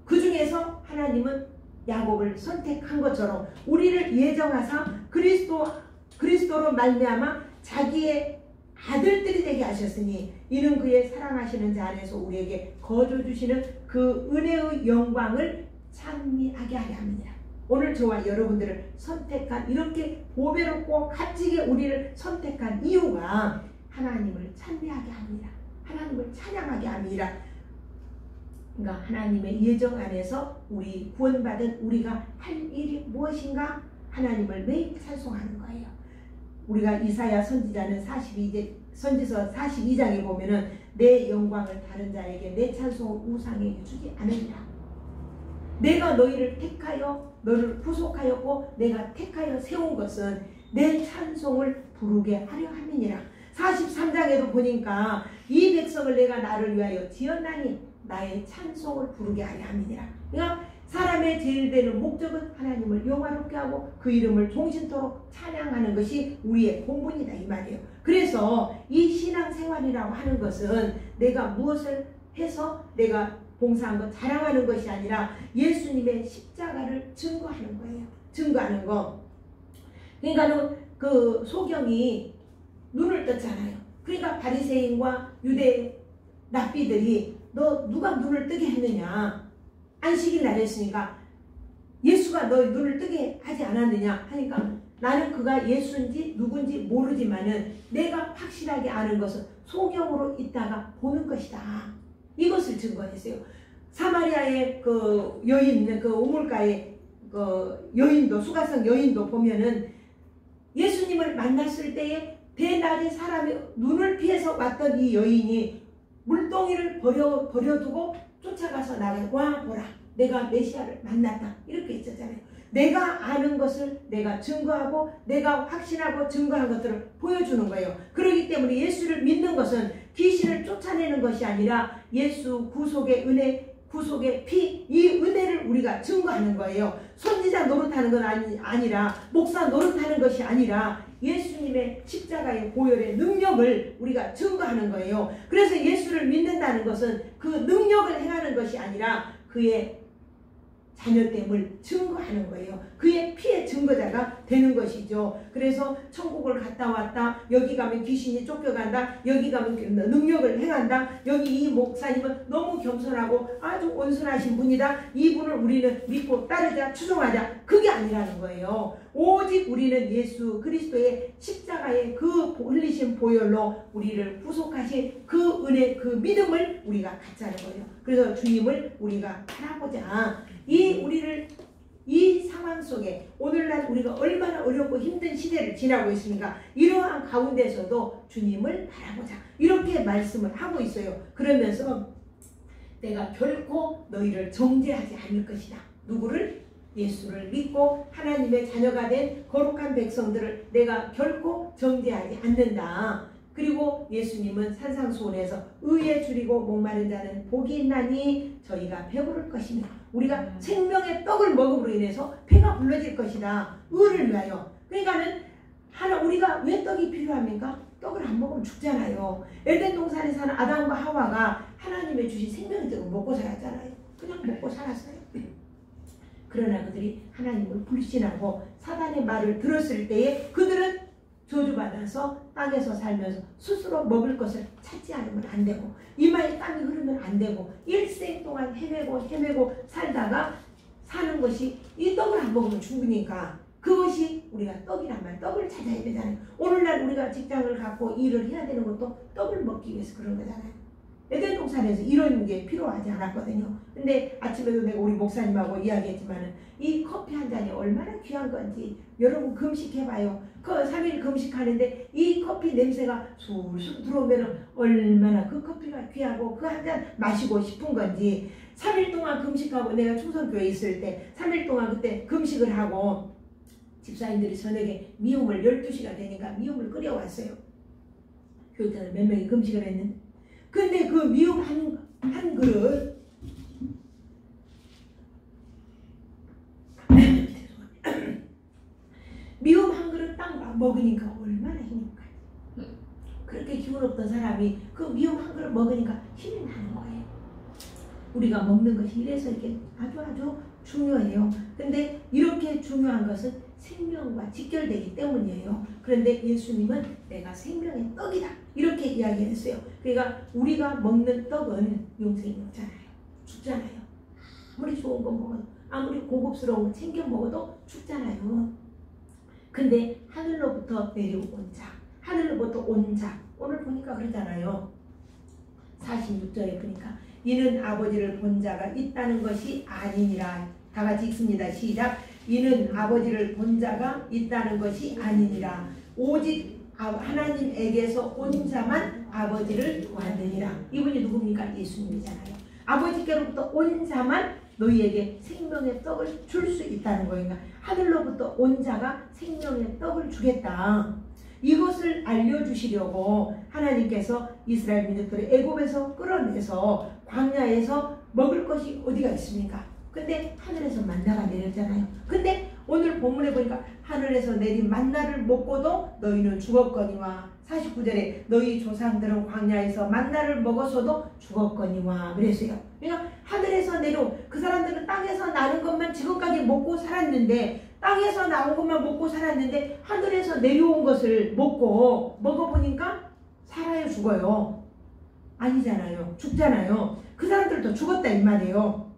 그 중에서 하나님은 야곱을 선택한 것처럼 우리를 예정하사 그리스도로 말미암아 자기의 아들들이 되게 하셨으니 이는 그의 사랑하시는 자 안에서 우리에게 거저 주시는 그 은혜의 영광을 찬미하게 하려 합니다. 오늘 저와 여러분들을 선택한 이렇게 보배롭고 값지게 우리를 선택한 이유가 하나님을 찬미하게 합니다. 하나님을 찬양하게 합니다. 그러니까 하나님의 예정 안에서 우리 구원받은 우리가 할 일이 무엇인가? 하나님을 매일 찬송하는 거예요. 우리가 이사야 선지자는 선지서 42장에 보면은 내 영광을 다른 자에게 내 찬송을 우상에게 주지 않으리라. 내가 너희를 택하여 너를 구속하였고 내가 택하여 세운 것은 내 찬송을 부르게 하려 함이니라. 43장에도 보니까 이 백성을 내가 나를 위하여 지었나니 나의 찬송을 부르게 하려 함이니라. 그러니까 사람의 제일 되는 목적은 하나님을 영화롭게 하고 그 이름을 종신토록 찬양하는 것이 우리의 본분이다 이 말이에요. 그래서 이 신앙생활이라고 하는 것은 내가 무엇을 해서 내가 봉사한 것 자랑하는 것이 아니라 예수님의 십자가를 증거하는 거예요. 증거하는 거. 그러니까 그 소경이 눈을 떴잖아요. 그러니까 바리새인과 유대 랍비들이 너 누가 눈을 뜨게 했느냐? 안식일 날 했으니까 예수가 너 눈을 뜨게 하지 않았느냐 하니까 나는 그가 예수인지 누군지 모르지만은 내가 확실하게 아는 것은 소경으로 있다가 보는 것이다. 이것을 증거했어요. 사마리아의 그 여인, 그 우물가의 그 여인도, 수가성 여인도 보면은 예수님을 만났을 때에 대낮에 사람이 눈을 피해서 왔던 이 여인이 물동이를 버려두고 쫓아가서 나가고 와 보라 내가 메시아를 만났다 이렇게 있었잖아요. 내가 아는 것을 내가 증거하고 내가 확신하고 증거한 것들을 보여주는 거예요. 그렇기 때문에 예수를 믿는 것은 귀신을 쫓아내는 것이 아니라 예수 구속의 은혜 구속의 피 이 은혜를 우리가 증거하는 거예요. 선지자 노릇하는 건 아니라 목사 노릇하는 것이 아니라 예수님의 십자가의 보혈의 능력을 우리가 증거하는 거예요. 그래서 예수를 믿는다는 것은 그 능력을 행하는 것이 아니라 그의 자녀됨을 증거하는 거예요. 그의 피의 증거자가 되는 것이죠. 그래서 천국을 갔다 왔다. 여기 가면 귀신이 쫓겨간다. 여기 가면 능력을 행한다. 여기 이 목사님은 너무 겸손하고 아주 온순하신 분이다. 이분을 우리는 믿고 따르자 추종하자. 그게 아니라는 거예요. 오직 우리는 예수 그리스도의 십자가의 그 흘리신 보혈로 우리를 구속하신 그 은혜 그 믿음을 우리가 갖자는 거예요. 그래서 주님을 우리가 바라보자. 이 상황 속에 오늘날 우리가 얼마나 어렵고 힘든 시대를 지나고 있습니까? 이러한 가운데서도 주님을 바라보자. 이렇게 말씀을 하고 있어요. 그러면서 내가 결코 너희를 정죄하지 않을 것이다. 누구를? 예수를 믿고 하나님의 자녀가 된 거룩한 백성들을 내가 결코 정죄하지 않는다. 그리고 예수님은 산상수훈에서 의에 줄이고 목마른 자는 복이 있나니 저희가 배부를 것이며 우리가 생명의 떡을 먹음으로 인해서 배가 불러질 것이다. 의를 위하여. 그러니까는 우리가 왜 떡이 필요합니까? 떡을 안 먹으면 죽잖아요. 에덴 동산에 사는 아담과 하와가 하나님의 주신 생명의 떡을 먹고 살았잖아요. 그냥 먹고 살았어요. 그러나 그들이 하나님을 불신하고 사단의 말을 들었을 때에 그들은 저주받아서 땅에서 살면서 스스로 먹을 것을 찾지 않으면 안 되고 이마에 땀이 흐르면 안 되고 일생 동안 헤매고 살다가 사는 것이 이 떡을 안 먹으면 죽으니까 그것이 우리가 떡이란 말, 떡을 찾아야 되잖아요. 오늘날 우리가 직장을 갖고 일을 해야 되는 것도 떡을 먹기 위해서 그런 거잖아요. 에덴 동산에서 이런 게 필요하지 않았거든요. 근데 아침에도 내가 우리 목사님하고 이야기했지만은 이 커피 한 잔이 얼마나 귀한 건지 여러분 금식해봐요. 그 3일 금식하는데 이 커피 냄새가 술술 들어오면 얼마나 그 커피가 귀하고 그 한 잔 마시고 싶은 건지 3일 동안 금식하고 내가 충성교회에 있을 때 3일 동안 그때 금식을 하고 집사님들이 저녁에 미움을 12시가 되니까 미움을 끓여왔어요. 교회에서 몇 명이 금식을 했는데 근데 그 미움 한 그릇 미움 한 그릇 딱 먹으니까 얼마나 행복하지. 그렇게 기운 없던 사람이 그 미움 한 그릇 먹으니까 힘이 나는 거예요. 우리가 먹는 것이 이래서 이렇게 아주 중요해요. 근데 이렇게 중요한 것은 생명과 직결되기 때문이에요. 그런데 예수님은 내가 생명의 떡이다 이렇게 이야기했어요. 그러니까 우리가 먹는 떡은 영생이 없잖아요. 죽잖아요. 아무리 좋은 거 먹어도 아무리 고급스러운 거 챙겨 먹어도 죽잖아요. 근데 하늘로부터 내려온 자, 하늘로부터 온 자, 오늘 보니까 그러잖아요. 46절에 보니까 이는 아버지를 본 자가 있다는 것이 아니니라. 다 같이 읽습니다. 시작. 이는 아버지를 본 자가 있다는 것이 아니니라. 오직 하나님에게서 온 자만 아버지를 보았느니라. 이분이 누굽니까? 예수님이잖아요. 아버지께로부터 온 자만 너희에게 생명의 떡을 줄 수 있다는 거니까 하늘로부터 온 자가 생명의 떡을 주겠다. 이것을 알려주시려고 하나님께서 이스라엘 민족들을 애굽에서 끌어내서 광야에서 먹을 것이 어디가 있습니까? 근데 하늘에서 만나가 내렸잖아요. 근데 오늘 본문에 보니까 하늘에서 내린 만나를 먹고도 너희는 죽었거니와 49절에 너희 조상들은 광야에서 만나를 먹어서도 죽었거니와 그랬어요. 그러니까 하늘에서 내려온 그 사람들은 땅에서 나는 것만 지금까지 먹고 살았는데 땅에서 나온 것만 먹고 살았는데 하늘에서 내려온 것을 먹어보니까 살아요 죽어요? 아니잖아요. 죽잖아요. 그 사람들도 죽었다 이 말이에요.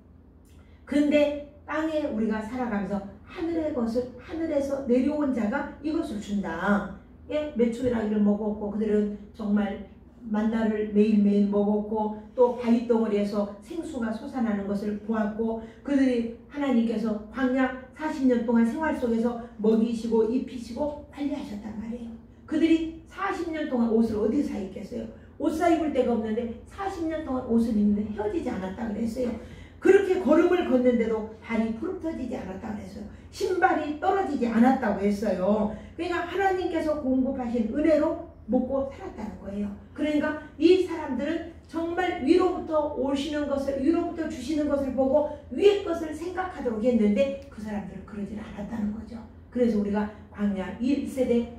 그런데 땅에 우리가 살아가면서 하늘의 것을 하늘에서 내려온 자가 이것을 준다. 예, 메추라기를 먹었고 그들은 정말 만나를 매일매일 먹었고 또 바위덩어리에서 생수가 솟아나는 것을 보았고 그들이 하나님께서 광야 40년 동안 생활 속에서 먹이시고 입히시고 관리하셨단 말이에요. 그들이 40년 동안 옷을 어디서 입겠어요? 옷 사 입을 데가 없는데 40년 동안 옷을 입는데 헤어지지 않았다 그랬어요. 그렇게 걸음을 걷는데도 발이 부르터지지 않았다고 했어요. 신발이 떨어지지 않았다고 했어요. 그러니까 하나님께서 공급하신 은혜로 먹고 살았다는 거예요. 그러니까 이 사람들은 정말 위로부터 오시는 것을 위로부터 주시는 것을 보고 위의 것을 생각하도록 했는데 그 사람들은 그러지 않았다는 거죠. 그래서 우리가 광야 1세대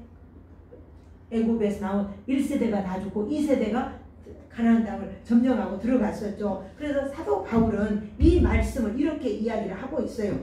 애굽에서 나온 1세대가 다 죽고 2세대가 가나안 땅을 점령하고 들어갔었죠. 그래서 사도 바울은 이 말씀을 이렇게 이야기를 하고 있어요.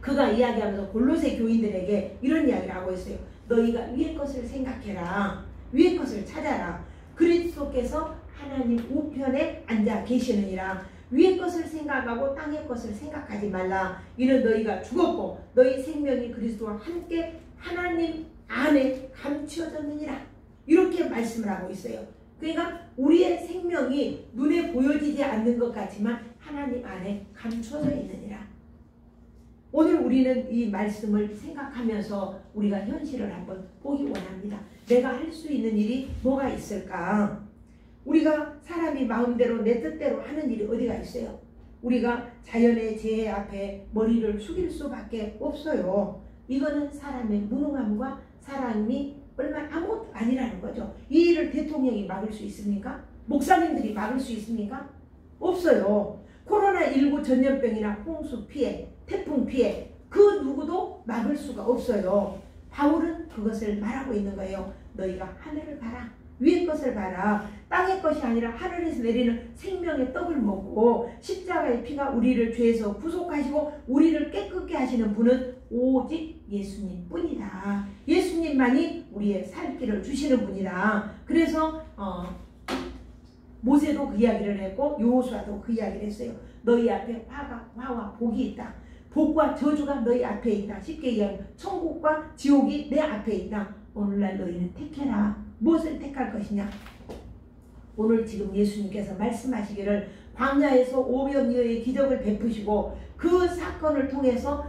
그가 이야기하면서 골로새 교인들에게 이런 이야기를 하고 있어요. 너희가 위의 것을 생각해라. 위의 것을 찾아라. 그리스도께서 하나님 우편에 앉아 계시느니라. 위의 것을 생각하고 땅의 것을 생각하지 말라. 이는 너희가 죽었고 너희 생명이 그리스도와 함께 하나님 안에 감추어졌느니라. 이렇게 말씀을 하고 있어요. 그러니까 우리의 생명이 눈에 보여지지 않는 것 같지만 하나님 안에 감춰져 있느니라. 오늘 우리는 이 말씀을 생각하면서 우리가 현실을 한번 보기 원합니다. 내가 할 수 있는 일이 뭐가 있을까? 우리가 사람이 마음대로 내 뜻대로 하는 일이 어디가 있어요? 우리가 자연의 재해 앞에 머리를 숙일 수밖에 없어요. 이거는 사람의 무능함과 사람이 얼마나 아무것도 아니라는 거죠. 이 일을 대통령이 막을 수 있습니까? 목사님들이 막을 수 있습니까? 없어요. 코로나19 전염병이나 홍수 피해, 태풍 피해 그 누구도 막을 수가 없어요. 바울은 그것을 말하고 있는 거예요. 너희가 하늘을 봐라. 위의 것을 봐라. 땅의 것이 아니라 하늘에서 내리는 생명의 떡을 먹고 십자가의 피가 우리를 죄에서 구속하시고 우리를 깨끗게 하시는 분은 오직 예수님 뿐이다. 예수님만이 우리의 살 길을 주시는 분이다. 그래서 모세도 그 이야기를 했고 여호수아도 그 이야기를 했어요. 너희 앞에 화와 복이 있다. 복과 저주가 너희 앞에 있다. 쉽게 이야기하면 천국과 지옥이 내 앞에 있다. 오늘날 너희는 택해라. 무엇을 택할 것이냐? 오늘 지금 예수님께서 말씀하시기를 광야에서 500여의 기적을 베푸시고 그 사건을 통해서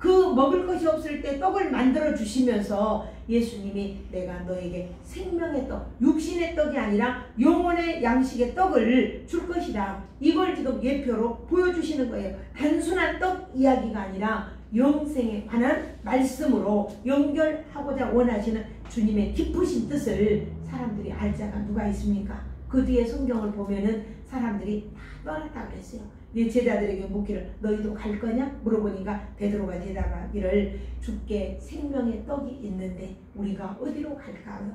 그 먹을 것이 없을 때 떡을 만들어 주시면서 예수님이 내가 너에게 생명의 떡, 육신의 떡이 아니라 영혼의 양식의 떡을 줄 것이다. 이걸 지금 예표로 보여주시는 거예요. 단순한 떡 이야기가 아니라 영생에 관한 말씀으로 연결하고자 원하시는 주님의 깊으신 뜻을 사람들이 알 자가 누가 있습니까? 그 뒤에 성경을 보면은 사람들이 다 떠났다 그랬어요. 네 제자들에게 묻기를 너희도 갈 거냐? 물어보니까 베드로가 대답하기를 주께 생명의 떡이 있는데 우리가 어디로 갈까요?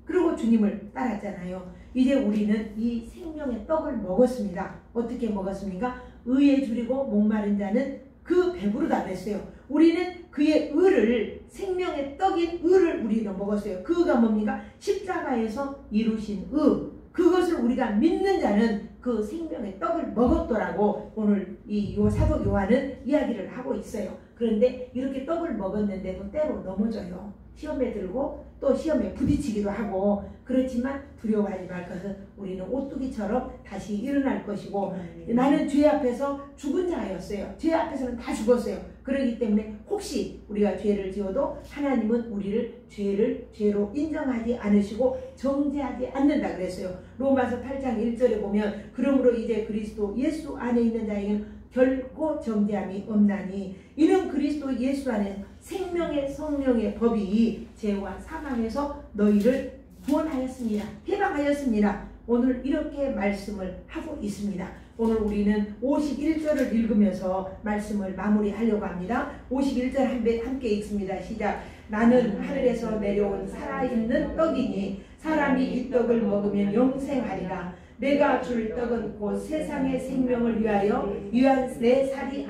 그리고 주님을 따랐잖아요. 이제 우리는 이 생명의 떡을 먹었습니다. 어떻게 먹었습니까? 의에 줄이고 목마른 자는 그 배부르다 그랬어요. 우리는 그의 의를, 생명의 떡인 의를 우리는 먹었어요. 그가 뭡니까? 십자가에서 이루신 의. 그것을 우리가 믿는 자는 그 생명의 떡을 먹었더라고 오늘 이 사도 요한은 이야기를 하고 있어요. 그런데 이렇게 떡을 먹었는데도 때로 넘어져요. 시험에 들고 또 시험에 부딪히기도 하고 그렇지만 두려워하지 말 것은 우리는 오뚜기처럼 다시 일어날 것이고 나는 죄 앞에서 죽은 자였어요. 죄 앞에서는 다 죽었어요. 그렇기 때문에 혹시 우리가 죄를 지어도 하나님은 우리를 죄로 인정하지 않으시고 정죄하지 않는다 그랬어요. 로마서 8장 1절에 보면 그러므로 이제 그리스도 예수 안에 있는 자에게는 결코 정죄함이 없나니 이는 그리스도 예수 안에 생명의 성령의 법이 죄와 사망에서 너희를 구원하였습니다. 해방하였습니다. 오늘 이렇게 말씀을 하고 있습니다. 오늘 우리는 51절을 읽으면서 말씀을 마무리하려고 합니다. 51절 함께 읽습니다. 시작. 나는 하늘에서 내려온 살아있는 떡이니 사람이 이 떡을 먹으면 영생하리라. 내가 줄 떡은 곧 세상의 생명을 위하여 유한 내 살이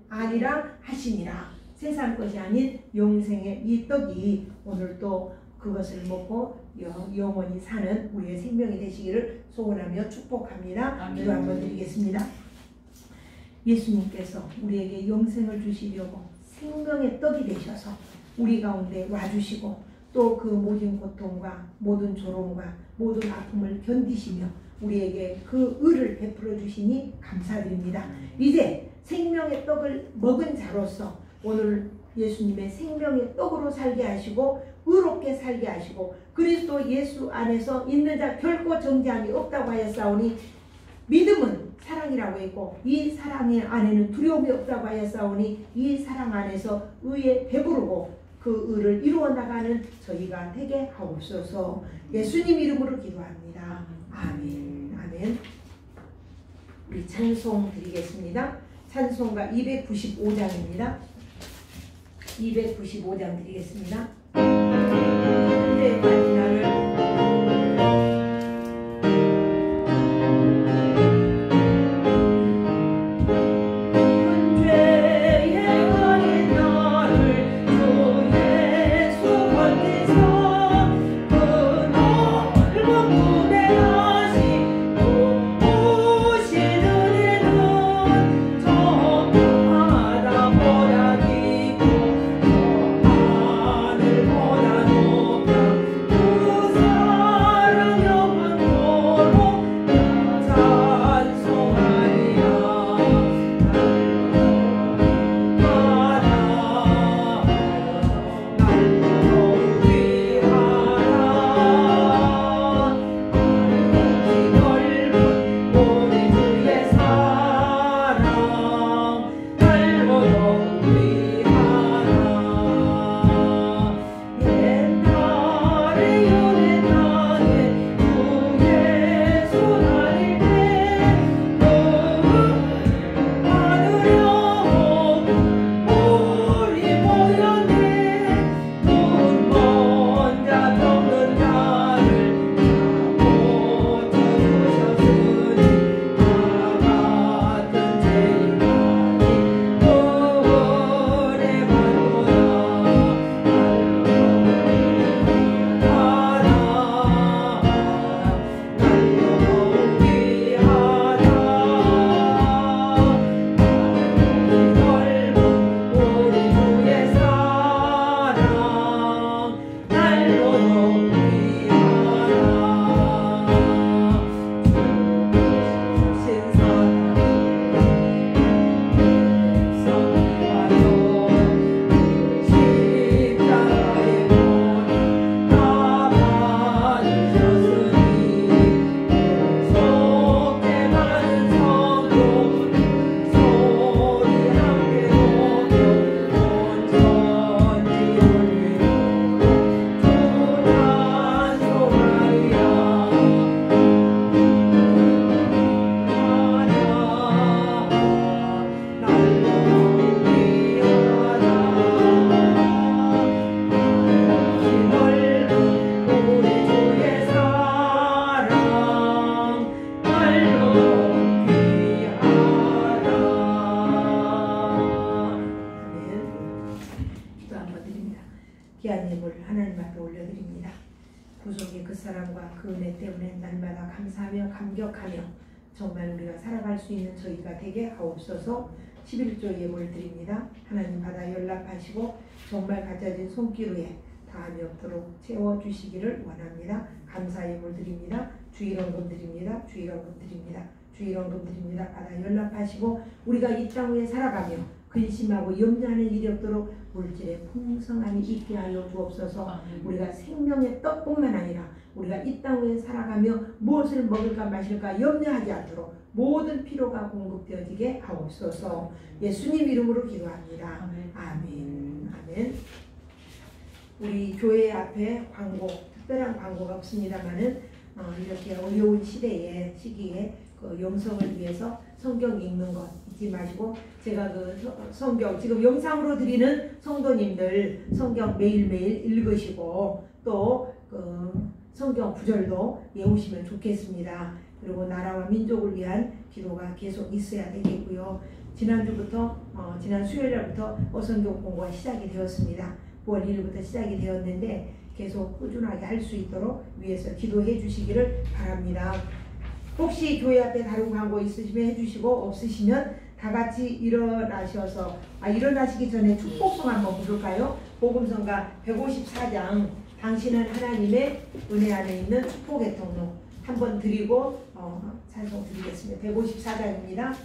아니라 하시니라. 세상 것이 아닌 영생의 이 떡이 오늘 또 그것을 먹고 영원히 사는 우리의 생명이 되시기를 소원하며 축복합니다. 기도 한번 드리겠습니다. 예수님께서 우리에게 영생을 주시려고 생명의 떡이 되셔서 우리 가운데 와주시고 또 그 모든 고통과 모든 조롱과 모든 아픔을 견디시며 우리에게 그 의를 베풀어 주시니 감사드립니다. 이제 생명의 떡을 먹은 자로서 오늘 예수님의 생명의 떡으로 살게 하시고 의롭게 살게 하시고 그리스도 예수 안에서 있는 자 결코 정죄함이 없다고 하였사오니 믿음은 사랑이라고 했고 이 사랑의 안에는 두려움이 없다고 하였사오니 이 사랑 안에서 의에 배부르고 그 의를 이루어 나가는 저희가 되게 하옵소서. 예수님 이름으로 기도합니다. 아멘. 아멘. 우리 찬송 드리겠습니다. 찬송가 295장입니다. 295장 드리겠습니다. 현재까지 나를 보다 높아 사랑과 그 은혜 때문에 날마다 감사하며 감격하며 정말 우리가 살아갈 수 있는 저희가 되게 하옵소서. 11조 예물 드립니다. 하나님 받아 연락하시고 정말 가져진 손기루에 다함이 없도록 채워주시기를 원합니다. 감사 예물 드립니다. 주일원금 드립니다. 주일원금 드립니다. 주일원금 드립니다. 받아 연락하시고 우리가 이 땅 위에 살아가며 근심하고 염려하는 일이 없도록 물질의 풍성함이 있게 하여 주옵소서. 우리가 생명의 떡뿐만 아니라 우리가 이 땅 위에 살아가며 무엇을 먹을까 마실까 염려하지 않도록 모든 필요가 공급되어지게 하옵소서. 예수님 이름으로 기도합니다. 아멘. 아멘. 우리 교회 앞에 광고, 특별한 광고가 없습니다만은 이렇게 어려운 시기에 그 영성을 위해서 성경 읽는 것 잊지 마시고, 제가 그 성경 지금 영상으로 드리는 성도님들 성경 매일매일 읽으시고 또 그 성경 구절도 외우시면 좋겠습니다. 그리고 나라와 민족을 위한 기도가 계속 있어야 되겠고요. 지난주부터 지난 수요일부터 어선교 공부가 시작이 되었습니다. 9월 1일부터 시작이 되었는데 계속 꾸준하게 할 수 있도록 위해서 기도해 주시기를 바랍니다. 혹시 교회 앞에 다른 광고 있으시면 해주시고, 없으시면 다 같이 일어나셔서 일어나시기 전에 축복송 한번 부를까요? 복음성가 154장 당신은 하나님의 은혜 안에 있는 축복의 통로 한번 드리고 찬송 드리겠습니다. 154장입니다.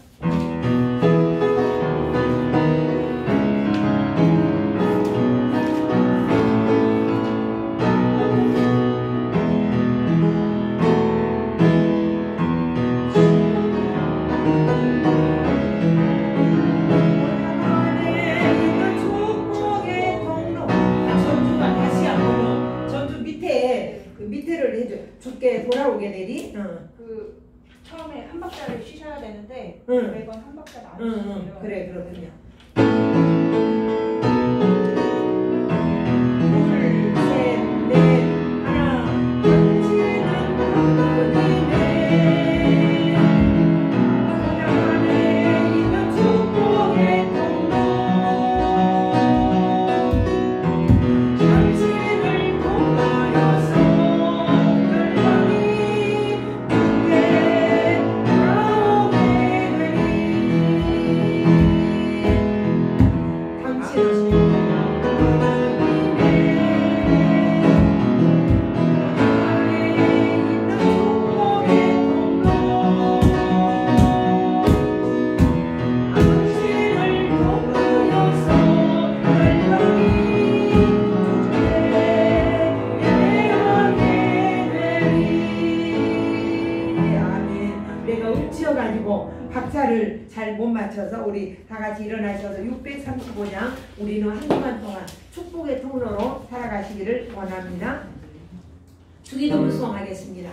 죽게 돌아오게 되리. 그 처음에 한 박자를 쉬셔야 되는데 매번 한 박자를 안 쉬세요. 그래, 그렇군요. 박자를 잘 못 맞춰서 우리 다 같이 일어나셔서 635장 우리는 한동안 동안 축복의 통로로 살아가시기를 원합니다. 주기도문 수행하겠습니다.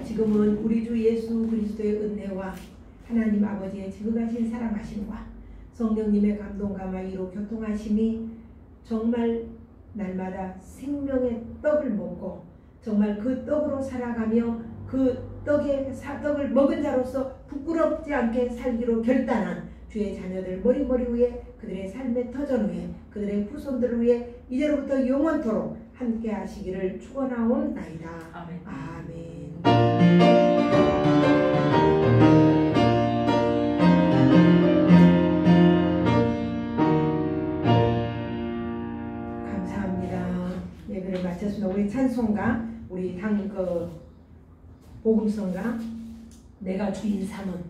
지금은 우리 주 예수 그리스도의 은혜와 하나님 아버지의 지극하신 사랑하심과 성령님의 감동 가마이로 교통하심이 정말 날마다 생명의 떡을 먹고 정말 그 떡으로 살아가며 그 떡을 먹은 자로서 부끄럽지 않게 살기로 결단한 주의 자녀들 머리 위에 그들의 삶의 터전 위에 그들의 후손들을 위해 이제로부터 영원토록 함께 하시기를 축원하옵나이다. 아멘. 아멘. 예배를 마쳤습니다. 우리 찬송가, 우리 복음성가 내가 주인 삼은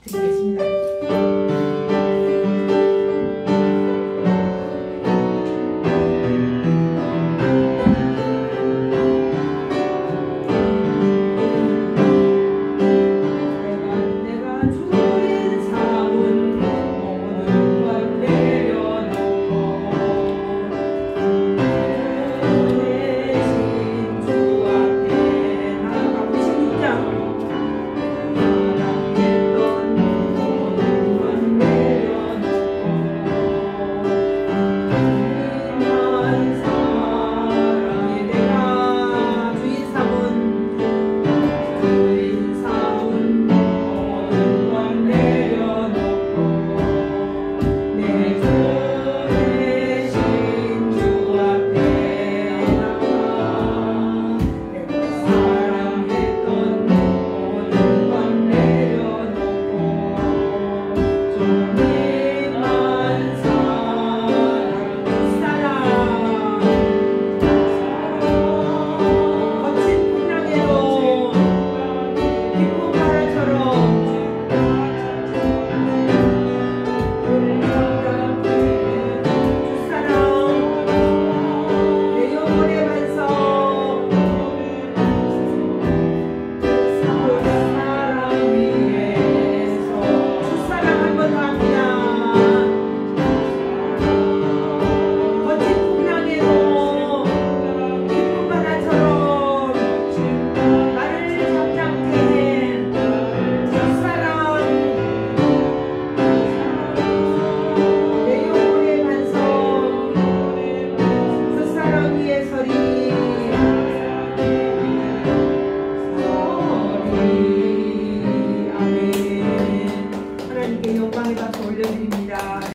드리겠습니다. 내 영혼의 반성 그 사랑 위에 서리